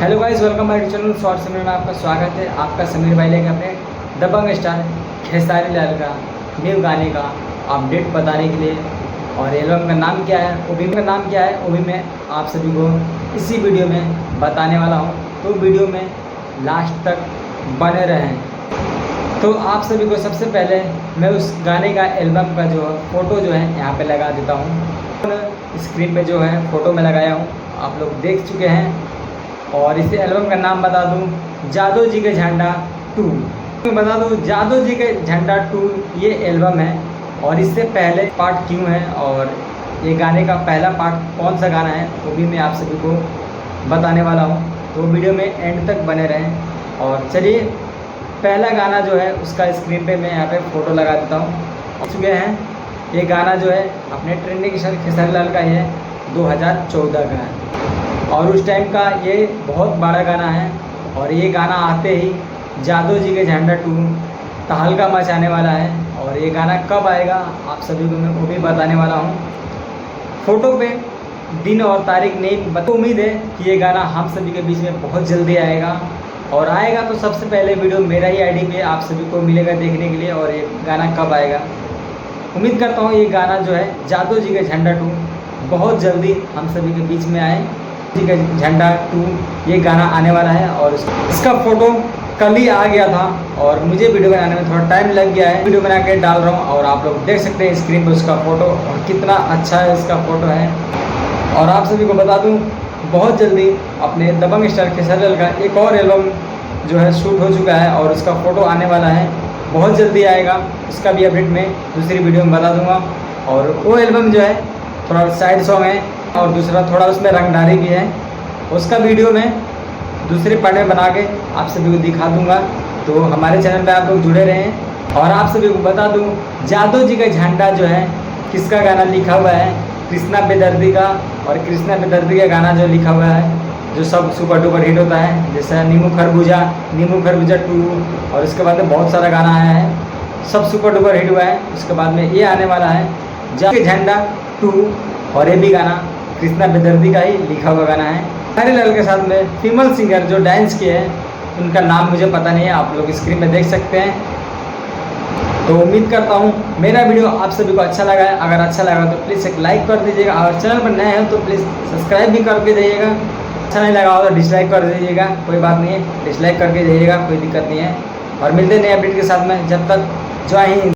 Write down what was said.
Hello guys, welcome back to channel short Sameer में आपका स्वागत है। आपका समीर भाई लेके अपने दबंग स्टार खेसारी लाल का न्यू गाने का अपडेट बताने के लिए, और एल्बम का नाम क्या है, वो भी मैं आप सभी को इसी वीडियो में बताने वाला हूँ। तो वीडियो में लास्ट तक बने रहें। तो आप सभी को सबसे पहले मैं उस गाने का एल्बम का जो फ़ोटो जो है यहाँ पे लगा देता हूँ। स्क्रीन पे जो है फ़ोटो में लगाया हूँ, आप लोग देख चुके हैं। और इस एल्बम का नाम बता दूं, जादू जी के झंडा 2। बता दूं, जादू जी के झंडा 2 ये एल्बम है। और इससे पहले पार्ट क्यों है और ये गाने का पहला पार्ट कौन सा गाना है वो भी मैं आप सभी को बताने वाला हूँ। तो वीडियो में एंड तक बने रहें। और चलिए, पहला गाना जो है उसका स्क्रीन पे मैं यहाँ पे फ़ोटो लगा देता हूँ। चुके हैं, ये गाना जो है अपने ट्रेंडिंग स्टार खेसारी लाल का ही है, 2014 का है। और उस टाइम का ये बहुत बड़ा गाना है। और ये गाना आते ही जादू जी के झंडा 2 तहलका मचाने वाला है। और ये गाना कब आएगा आप सभी को मैं वो भी बताने वाला हूँ। फ़ोटो पे दिन और तारीख नहीं बता, उम्मीद है कि ये गाना हम सभी के बीच में बहुत जल्दी आएगा। और आएगा तो सबसे पहले वीडियो मेरा ही आईडी पे आप सभी को मिलेगा देखने के लिए। और ये गाना कब आएगा, उम्मीद करता हूँ ये गाना जो है जादू जी के झंडा 2 बहुत जल्दी हम सभी के बीच में आए। जी का झंडा 2 ये गाना आने वाला है। और इसका फ़ोटो कल ही आ गया था और मुझे वीडियो बनाने में थोड़ा टाइम लग गया है। वीडियो बना के डाल रहा हूँ और आप लोग देख सकते हैं स्क्रीन पर उसका फ़ोटो, और कितना अच्छा है इसका फ़ोटो है। और आप सभी को बता दूँ, बहुत जल्दी अपने दबंग स्टार खेसारी लाल का एक और एल्बम जो है शूट हो चुका है और उसका फ़ोटो आने वाला है, बहुत जल्दी आएगा। उसका भी अपडेट मैं दूसरी वीडियो में बता दूँगा। और वो एल्बम जो है थोड़ा साइड सॉन्ग है और दूसरा थोड़ा उसमें रंगदारी भी है। उसका वीडियो मैं दूसरे पार्ट में बना के आप सभी को दिखा दूंगा। तो हमारे चैनल पे आप लोग जुड़े रहें। और आप सभी को बता दूं, जादू जी का झंडा जो है किसका गाना लिखा हुआ है, कृष्णा बेदर्दी का। और कृष्णा बेदर्दी का गाना जो लिखा हुआ है जो सब सुपर डुपर हिट होता है, जैसे नींबू खरबूजा 2। और उसके बाद में बहुत सारा गाना आया है, सब सुपर डुपर हिट हुआ है। उसके बाद में ये आने वाला है जादू के झंडा 2। और ये भी गाना कृष्णा बेदर्दी का ही लिखा हुआ गाना है। खेसारी लाल के साथ में फीमेल सिंगर जो डांस किए हैं उनका नाम मुझे पता नहीं है, आप लोग स्क्रीन में देख सकते हैं। तो उम्मीद करता हूँ मेरा वीडियो आप सभी को अच्छा लगा है। अगर अच्छा लगा तो प्लीज़ एक लाइक कर दीजिएगा, और चैनल पर नए हैं तो प्लीज़ सब्सक्राइब भी करके जाइएगा। अच्छा नहीं लगा हो तो डिसलाइक कर दीजिएगा, कोई बात नहीं है, डिसलाइक करके जाइएगा, कोई दिक्कत नहीं है। और मिलते नए अपडेट के साथ में, जब तक जय हिंद।